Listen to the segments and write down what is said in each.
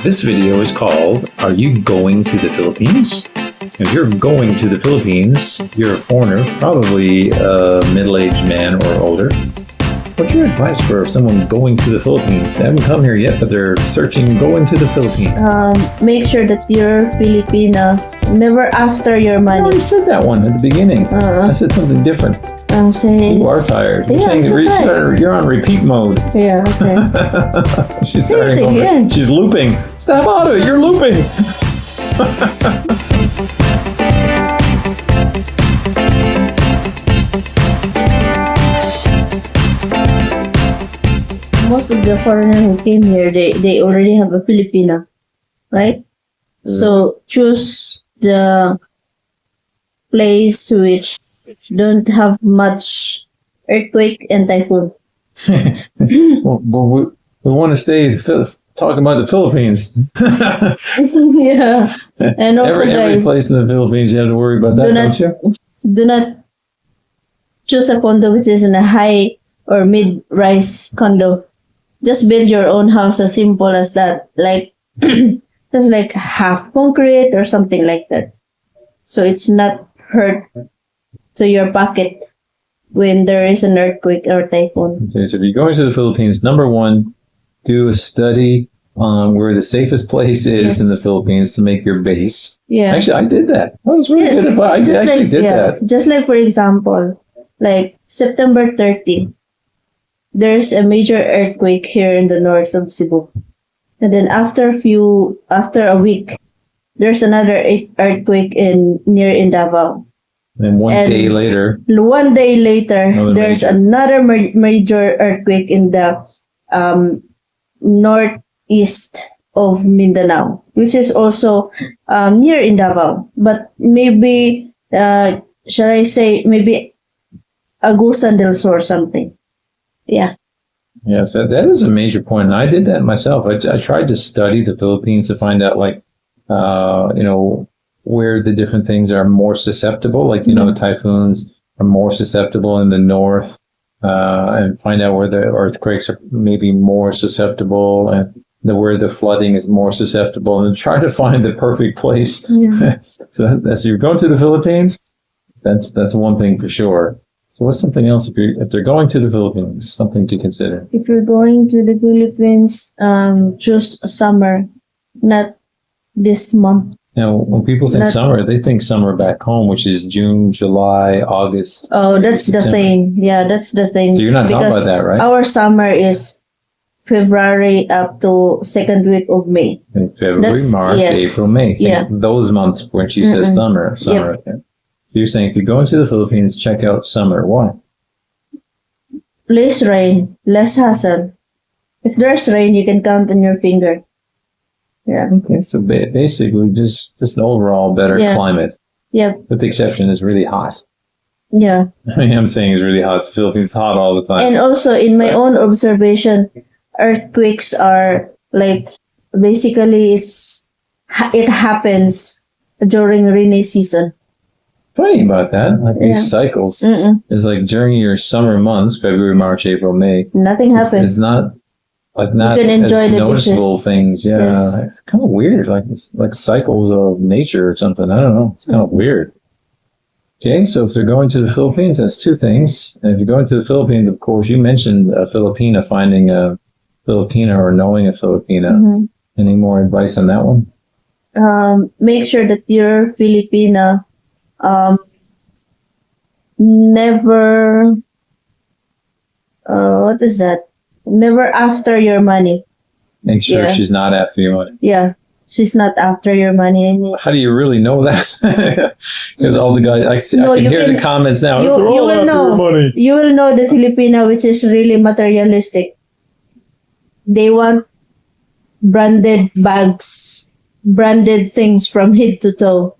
This video is called, Are You Going to the Philippines? If you're going to the Philippines, you're a foreigner, probably a middle-aged man or older. What's your advice for someone going to the Philippines? They haven't come here yet, but they're searching going to the Philippines. Make sure that you're Filipina. Never after your I money. already said that one at the beginning. I said something different. I'm saying. You are tired. You're Yeah, saying I'm so tired. you're on repeat mode. Yeah, okay. She's Say it starting over. again. She's looping. Stop out of it. You're looping. Most of the foreigners who came here, they already have a Filipina, right? So choose the place which don't have much earthquake and typhoon. Well, we want to stay talking about the Philippines. Yeah, and also every guys, place in the Philippines you have to worry about that, don't you? do not choose a condo which is in a high or mid-rise condo. Just build your own house as simple as that, like just like half concrete or something like that, so it's not hurt to your pocket when there is an earthquake or typhoon. So if you're going to the Philippines, number one, do a study on where the safest place is in the Philippines to make your base. Yeah, Actually, I did that. That was really good advice. I actually did that. Just like, for example, like September 30, there's a major earthquake here in the north of Cebu. And then after a week, there's another earthquake near Davao. And one day later, there's another major earthquake in the northeast of Mindanao, which is also near Davao. But maybe, shall I say, maybe Agusan del Sur or something. Yeah. Yes, that is a major point. And I did that myself. I tried to study the Philippines to find out, like, where the different things are more susceptible. Like, typhoons are more susceptible in the north, and find out where the earthquakes are maybe more susceptible and where the flooding is more susceptible, and try to find the perfect place. Yeah. So you're going to the Philippines, that's one thing for sure. So what's something else if they're going to the Philippines, something to consider? If you're going to the Philippines, choose summer, not this month. Now, when people think summer, they think summer back home, which is June, July, August. Oh, that's the thing. Yeah, that's the thing. So you're not talking about that, right? Our summer is February up to second week of May. In February, March, April, May. Yeah. Those months when she says summer. Yep. Okay. So you're saying if you go into the Philippines, check out summer. Why? Less rain, less hassle. If there's rain, you can count on your finger. Yeah. Okay. So basically, just an overall better climate. Yeah. With the exception, it's really hot. Yeah. I mean, I'm saying it's really hot. The Philippines is hot all the time. And also, in my own observation, earthquakes are like, basically it happens during rainy season. Funny about that, like these cycles. It's like during your summer months, February, March, April, May. Nothing happens. It's not you can enjoy as noticeable things. Yeah, It's kind of weird. Like it's like cycles of nature or something. I don't know. It's kind of weird. Okay, so if they're going to the Philippines, that's two things. And if you're going to the Philippines, of course, you mentioned a Filipina, finding a Filipina or knowing a Filipina. Any more advice on that one? Make sure that you're Filipina. Never, what is that? Never after your money. Make sure she's not after your money. Yeah, she's not after your money. How do you really know that? Because all the guys, I can hear the comments now. You will know. Money. You will know the Filipina, which is really materialistic. They want branded bags, branded things from head to toe.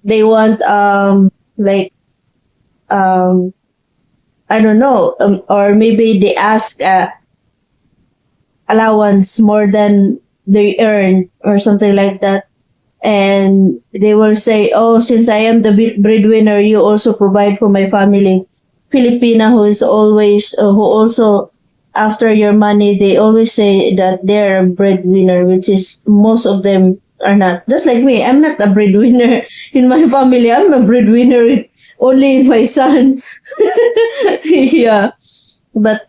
They want I don't know, or maybe they ask allowance more than they earn or something like that, and they will say, "Oh, since I am the breadwinner, you also provide for my family." Filipina who is always who also after your money, they always say that they're a breadwinner, which is most of them are not. Just like me, I'm not a breadwinner in my family. I'm a breadwinner only in my son. Yeah. But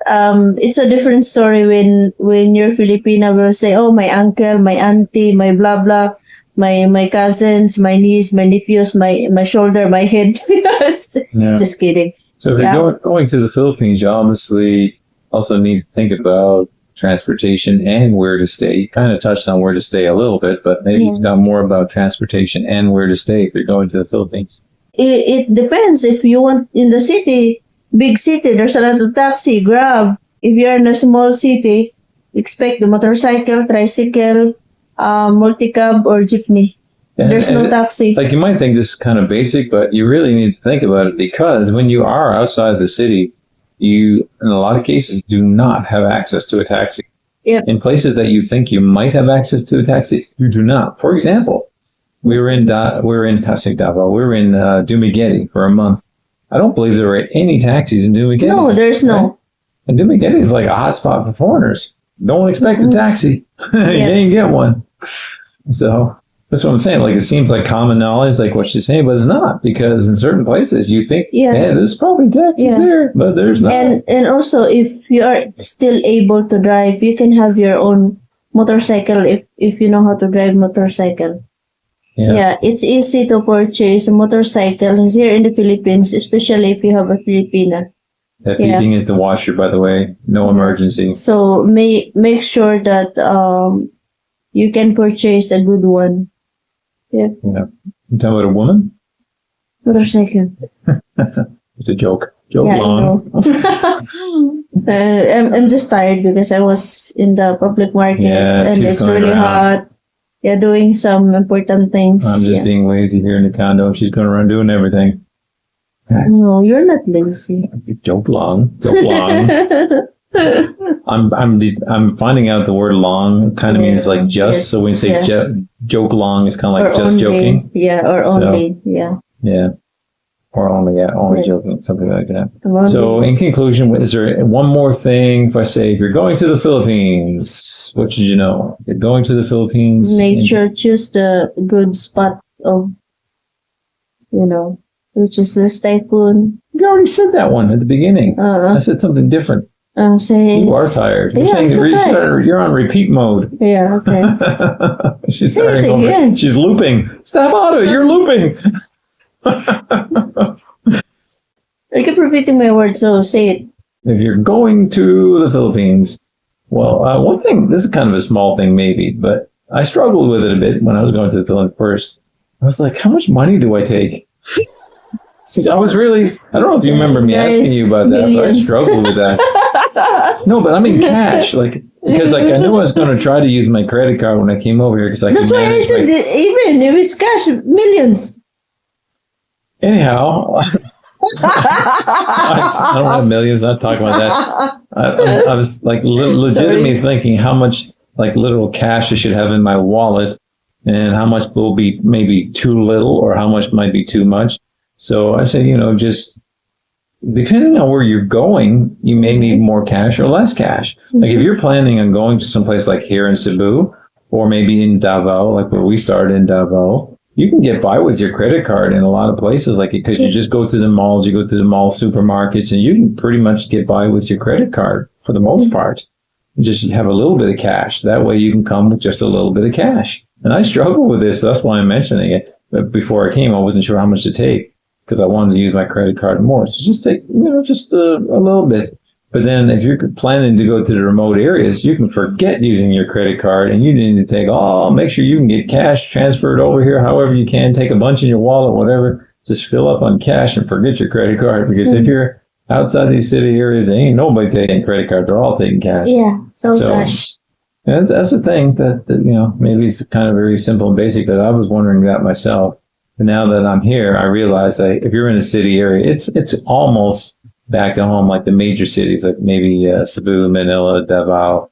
it's a different story when you're Filipina will say, oh, my uncle, my auntie, my blah blah, my cousins, my niece, my nephews, my shoulder, my head. Yeah. Just kidding. So if you're going to the Philippines, you obviously also need to think about transportation and where to stay. You kind of touched on where to stay a little bit, but maybe you can talk more about transportation and where to stay if you're going to the Philippines. It depends. If you want in the city, big city, there's a lot of taxi, Grab. If you're in a small city, expect the motorcycle, tricycle, multi-cab, or jeepney. There's no taxi. Like, you might think this is kind of basic, but you really need to think about it, because when you are outside the city, you, in a lot of cases, do not have access to a taxi. Yep. In places that you think you might have access to a taxi, you do not. For example, we were in Davao, we were in Dumaguete for a month. I don't believe there were any taxis in Dumaguete. No, there's no. Right? And Dumaguete is like a hotspot for foreigners. Don't expect a taxi. You ain't get one. So that's what I'm saying. Like, it seems like common knowledge, like what she's saying, but it's not, because in certain places you think, yeah, there's probably taxis there, but there's not. And also, if you are still able to drive, you can have your own motorcycle if you know how to drive motorcycle. Yeah, it's easy to purchase a motorcycle here in the Philippines, especially if you have a Filipina. That beeping is the washer, by the way. No emergency. So make sure that you can purchase a good one. Yeah. You talking about a woman? Motorcycle. It's a joke. Joke Yeah, long. I'm just tired because I was in the public market and it's going really around. hot. Yeah, doing some important things. I'm just being lazy here in the condo. She's going around doing everything. No, you're not lazy. Joke long. Joke long. I'm finding out the word long kind of means like just. So when you say joke long, it's kind of like or just only, joking. Yeah, or only. Yeah. Or only joking, something like that. Only. So in conclusion, is there one more thing? If I say, if you're going to the Philippines, what should you know? If you're going to the Philippines. Make sure choose the good spot of, which is the typhoon. You already said that one at the beginning. I said something different. You are tired. You're saying you're on repeat mode. Yeah, okay. She's starting over. She's looping. Snap out of it. You're looping. I keep repeating my words, so say it. If you're going to the Philippines, well, one thing, this is kind of a small thing maybe, but I struggled with it a bit when I was going to the Philippines first. I was like, how much money do I take? Because I was really, I don't know if you remember me asking you about that, but I struggled with that. No, but I mean cash, because I knew I was going to try to use my credit card when I came over here. That's why I said even if it's cash, millions. Anyhow, I don't have millions. I'm not talking about that. I was like legitimately thinking how much like literal cash I should have in my wallet, and how much will be maybe too little, or how much might be too much. So I said, just depending on where you're going, you may need more cash or less cash. Like if you're planning on going to someplace like here in Cebu, or maybe in Davao, like where we started in Davao, you can get by with your credit card in a lot of places, like because you just go to the malls, you go to the mall supermarkets, and you can pretty much get by with your credit card for the most part. Just have a little bit of cash. That way you can come with just a little bit of cash. And I struggle with this. So that's why I'm mentioning it. But before I came, I wasn't sure how much to take because I wanted to use my credit card more. So just take, just a little bit. But then if you're planning to go to the remote areas, you can forget using your credit card, and you need to take, make sure you can get cash transferred over here however you can. Take a bunch in your wallet, whatever. Just fill up on cash and forget your credit card. Because if you're outside these city areas, there ain't nobody taking credit card. They're all taking cash. Yeah, so cash. That's the thing that maybe it's kind of very simple and basic that I was wondering that myself. But now that I'm here, I realize that if you're in a city area, it's almost back to home, like the major cities, like maybe Cebu, Manila, Davao.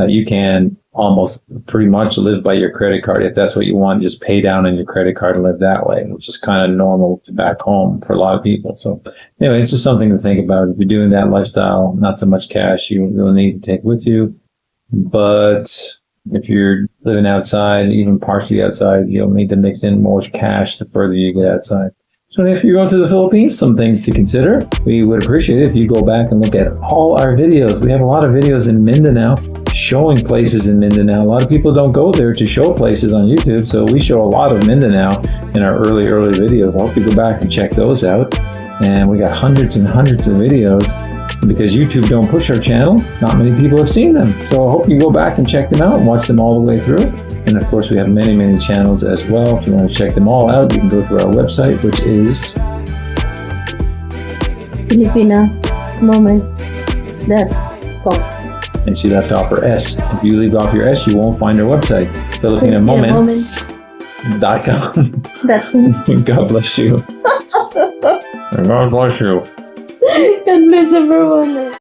you can almost pretty much live by your credit card. If that's what you want, just pay down on your credit card and live that way, which is kind of normal to back home for a lot of people. So anyway, it's just something to think about. If you're doing that lifestyle, not so much cash you'll need to take with you. But if you're living outside, even partially outside, you'll need to mix in more cash the further you get outside. So if you go to the Philippines, some things to consider. We would appreciate it if you go back and look at all our videos. We have a lot of videos in Mindanao showing places in Mindanao. A lot of people don't go there to show places on YouTube, so we show a lot of Mindanao in our early videos. I hope you go back and check those out. And we got hundreds and hundreds of videos. Because YouTube don't push our channel, not many people have seen them. So I hope you go back and check them out and watch them all the way through. And of course, we have many, many channels as well. If you want to check them all out, you can go to our website, which is FilipinaMoments.com. And she left off her S. If you leave off your S, you won't find her website. FilipinaMoments.com. God bless you. God bless you. God bless everyone.